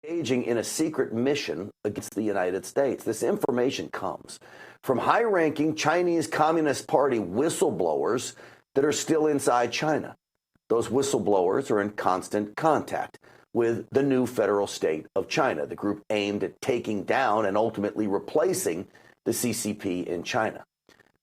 engaging in a secret mission against the United States. This information comes from high-ranking Chinese Communist Party whistleblowers that are still inside China. Those whistleblowers are in constant contact with the new federal state of China, the group aimed at taking down and ultimately replacing the CCP in China.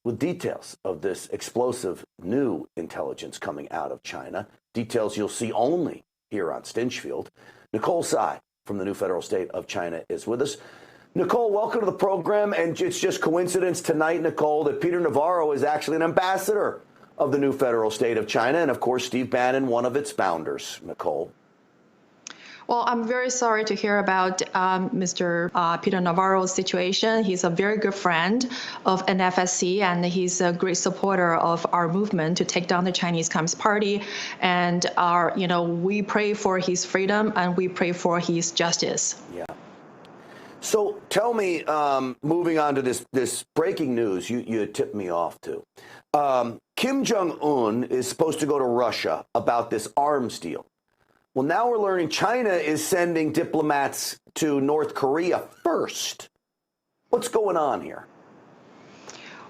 With details of this explosive new intelligence coming out of China, details you'll see only here on Stinchfield, Nicole Tsai from the new federal state of China is with us. Nicole, welcome to the program. And it's just coincidence tonight, Nicole, that Peter Navarro is actually an ambassador of the new federal state of China. And of course, Steve Bannon, one of its founders, Nicole. Well, I'm very sorry to hear about Mr. Peter Navarro's situation. He's a very good friend of NFSC, and he's a great supporter of our movement to take down the Chinese Communist Party. And we pray for his freedom and we pray for his justice. Yeah. So tell me, moving on to this breaking news you tipped me off to. Kim Jong-un is supposed to go to Russia about this arms deal. Well, now we're learning China is sending diplomats to North Korea first. What's going on here?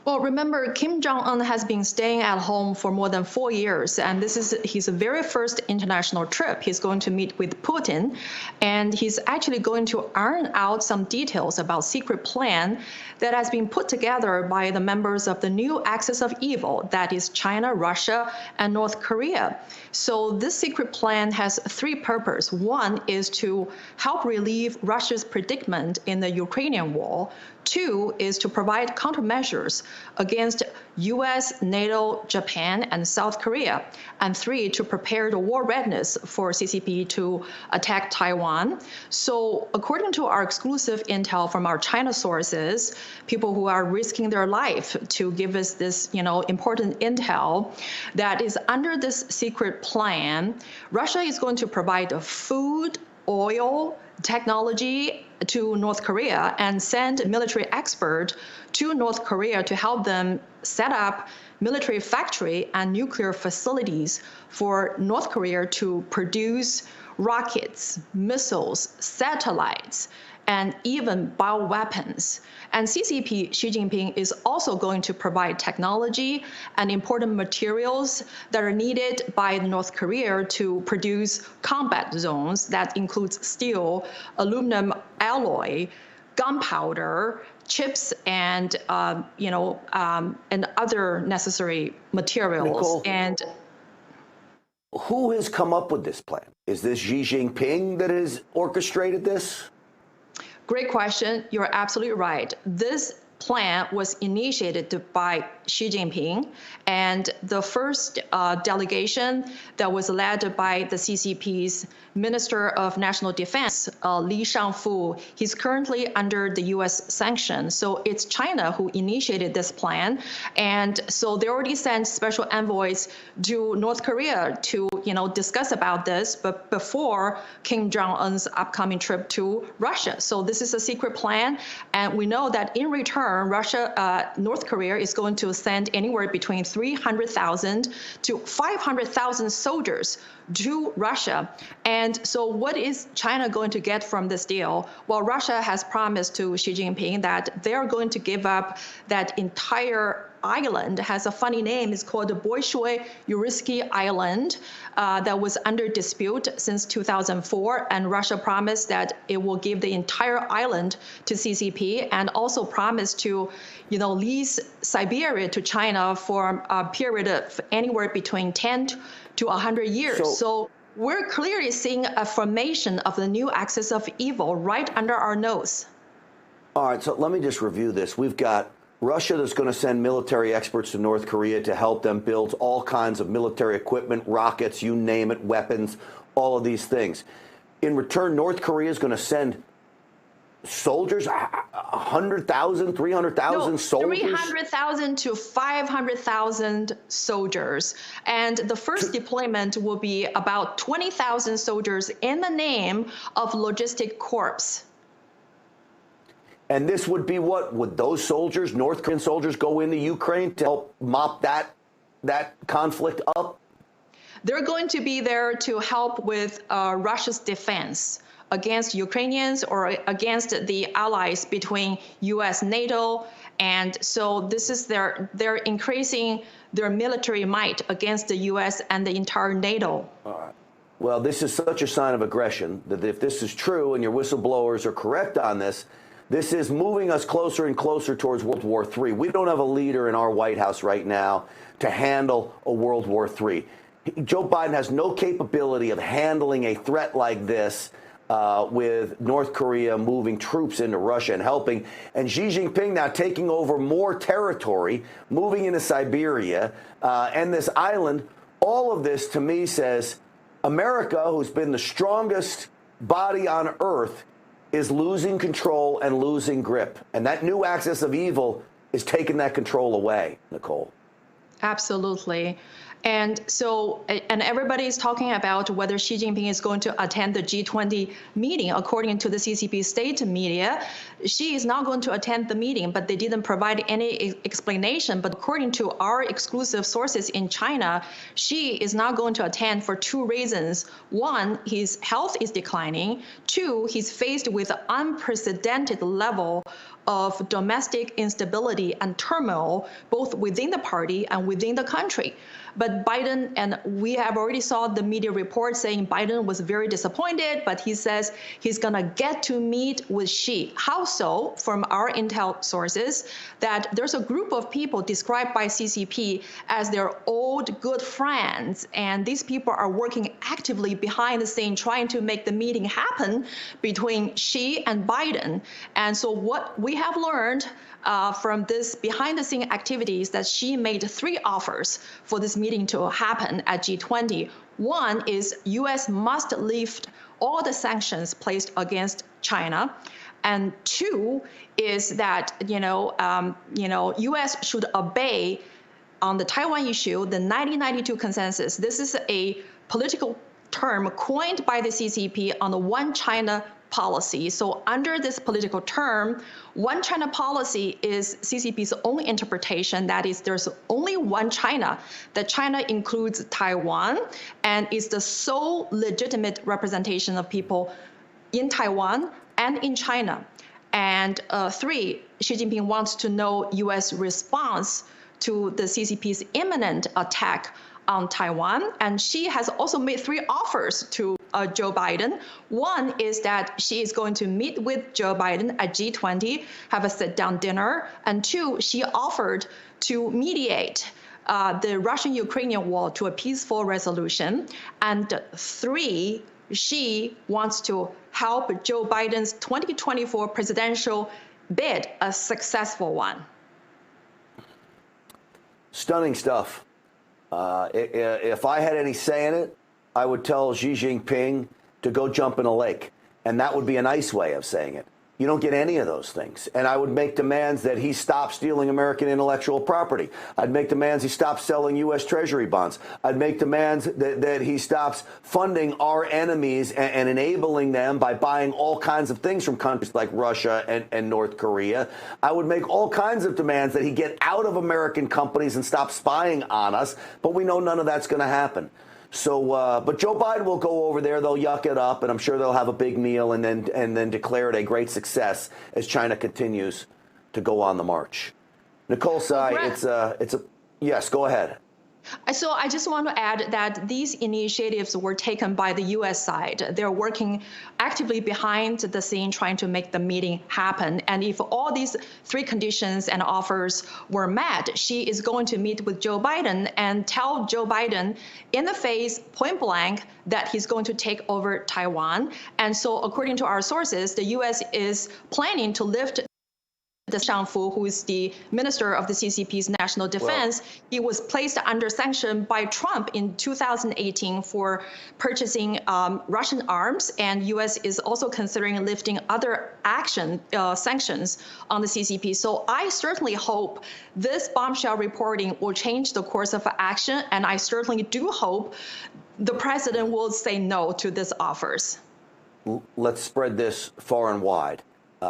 Well, remember, Kim Jong-un has been staying at home for more than 4 years, and this is his very first international trip. He's going to meet with Putin, and he's actually going to iron out some details about secret plan that has been put together by the members of the new axis of evil, that is China, Russia, and North Korea. So this secret plan has three purposes. One is to help relieve Russia's predicament in the Ukrainian war. Two is to provide countermeasures against U.S., NATO, Japan, and South Korea. And three, to prepare the war readiness for CCP to attack Taiwan. So according to our exclusive intel from our China sources, people who are risking their life to give us this, important intel, that is under this secret plan, Russia is going to provide food, oil, technology to North Korea and send military experts to North Korea to help them set up military factory and nuclear facilities for North Korea to produce rockets, missiles, satellites, and even bioweapons. And CCP, Xi Jinping, is also going to provide technology and important materials that are needed by North Korea to produce combat zones that includes steel, aluminum alloy, gunpowder, chips, and other necessary materials. Nicole, and who has come up with this plan? Is this Xi Jinping that has orchestrated this? Great question. You're absolutely right. This plan was initiated by Xi Jinping, and the first delegation that was led by the CCP's Minister of National Defense, Li Shangfu. He's currently under the U.S. sanction. So it's China who initiated this plan. And so they already sent special envoys to North Korea to, discuss about this, but before Kim Jong-un's upcoming trip to Russia. So this is a secret plan. And we know that in return, North Korea is going to send anywhere between 300,000 to 500,000 soldiers to Russia. And so what is China going to get from this deal? Well, Russia has promised to Xi Jinping that they're going to give up that entire island. Has a funny name. It's called the Bolshoi-Yursky Island that was under dispute since 2004. And Russia promised that it will give the entire island to CCP and also promised to, lease Siberia to China for a period of anywhere between 10 to 100 years. So we're clearly seeing a formation of the new axis of evil right under our nose. All right, so let me just review this. We've got Russia that's going to send military experts to North Korea to help them build all kinds of military equipment, rockets, you name it, weapons, all of these things. In return, North Korea is going to send soldiers, 100,000, 300,000 soldiers? 300,000 to 500,000 soldiers. And the first deployment will be about 20,000 soldiers in the name of Logistic Corps. And this would be what? Would those soldiers, North Korean soldiers, go into Ukraine to help mop that conflict up? They're going to be there to help with Russia's defense against Ukrainians or against the allies between U.S. NATO. And so this is they're increasing their military might against the U.S. and the entire NATO. All right. Well, this is such a sign of aggression that if this is true and your whistleblowers are correct on this, this is moving us closer and closer towards World War III. We don't have a leader in our White House right now to handle a World War III. Joe Biden has no capability of handling a threat like this with North Korea moving troops into Russia and helping, and Xi Jinping now taking over more territory, moving into Siberia and this island. All of this, to me, says America, who's been the strongest body on earth, is losing control and losing grip. And that new axis of evil is taking that control away, Nicole. Absolutely. And so, and everybody is talking about whether Xi Jinping is going to attend the G20 meeting. According to the CCP state media, Xi is not going to attend the meeting, but they didn't provide any explanation. But according to our exclusive sources in China, Xi is not going to attend for two reasons. One, his health is declining. Two, he's faced with an unprecedented level of domestic instability and turmoil, both within the party and within the country. But Biden, and we have already saw the media report saying Biden was very disappointed, but he says he's going to get to meet with Xi. How so? From our intel sources, that there's a group of people described by CCP as their old good friends, and these people are working actively behind the scene trying to make the meeting happen between Xi and Biden. And so what we have learned from this behind-the-scene activities that Xi made three offers for this meeting to happen at G20. One is U.S. must lift all the sanctions placed against China, and two is that U.S. should obey on the Taiwan issue the 1992 consensus. This is a political term coined by the CCP on the One China policy. So under this political term, One China policy is CCP's own interpretation. That is, there's only one China. That China includes Taiwan and is the sole legitimate representation of people in Taiwan and in China. And three, Xi Jinping wants to know U.S. response to the CCP's imminent attack on Taiwan. And Xi has also made three offers to Joe Biden. One is that she is going to meet with Joe Biden at G20, have a sit-down dinner. And two, she offered to mediate the Russian-Ukrainian war to a peaceful resolution. And three, she wants to help Joe Biden's 2024 presidential bid a successful one. Stunning stuff. If I had any say in it, I would tell Xi Jinping to go jump in a lake. And that would be a nice way of saying it. You don't get any of those things. And I would make demands that he stop stealing American intellectual property. I'd make demands he stops selling U.S. Treasury bonds. I'd make demands that he stops funding our enemies and enabling them by buying all kinds of things from countries like Russia and North Korea. I would make all kinds of demands that he get out of American companies and stop spying on us. But we know none of that's going to happen. So, but Joe Biden will go over there. They'll yuck it up, and I'm sure they'll have a big meal and then declare it a great success as China continues to go on the march. Nicole Tsai, yes, go ahead. So I just want to add that these initiatives were taken by the U.S. side. They're working actively behind the scene trying to make the meeting happen. And if all these three conditions and offers were met, she is going to meet with Joe Biden and tell Joe Biden in the face, point blank, that he's going to take over Taiwan. And so according to our sources, the U.S. is planning to lift the Shangfu, who is the minister of the CCP's national defense. He was placed under sanction by Trump in 2018 for purchasing Russian arms, and U.S. is also considering lifting other sanctions on the CCP. So I certainly hope this bombshell reporting will change the course of action, and I certainly do hope the president will say no to these offers. Let's spread this far and wide.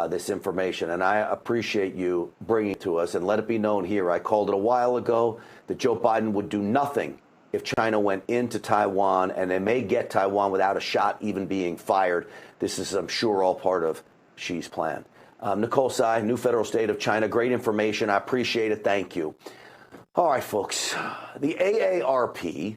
This information, and I appreciate you bringing it to us, and let it be known here. I called it a while ago that Joe Biden would do nothing if China went into Taiwan, and they may get Taiwan without a shot even being fired. This is, I'm sure, all part of Xi's plan. Nicole Tsai, New Federal State of China. Great information. I appreciate it. Thank you. All right, folks. The AARP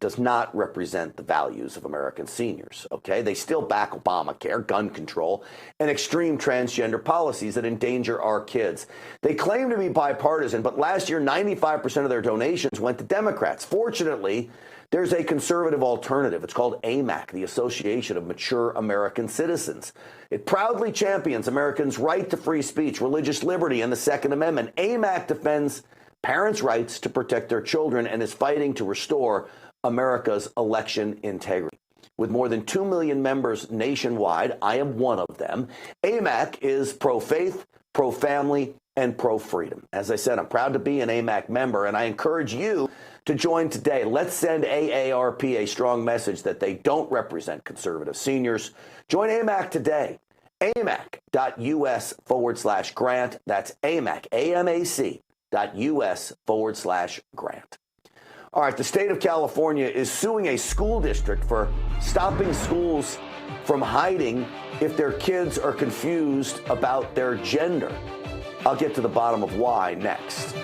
does not represent the values of American seniors, okay? They still back Obamacare, gun control, and extreme transgender policies that endanger our kids. They claim to be bipartisan, but last year, 95% of their donations went to Democrats. Fortunately, there's a conservative alternative. It's called AMAC, the Association of Mature American Citizens. It proudly champions Americans' right to free speech, religious liberty, and the Second Amendment. AMAC defends parents' rights to protect their children and is fighting to restore America's election integrity. With more than 2 million members nationwide, I am one of them. AMAC is pro-faith, pro-family, and pro-freedom. As I said, I'm proud to be an AMAC member, and I encourage you to join today. Let's send AARP a strong message that they don't represent conservative seniors. Join AMAC today. AMAC.us/grant. That's AMAC, AMAC.us/grant. All right, the state of California is suing a school district for stopping schools from hiding if their kids are confused about their gender. I'll get to the bottom of why next.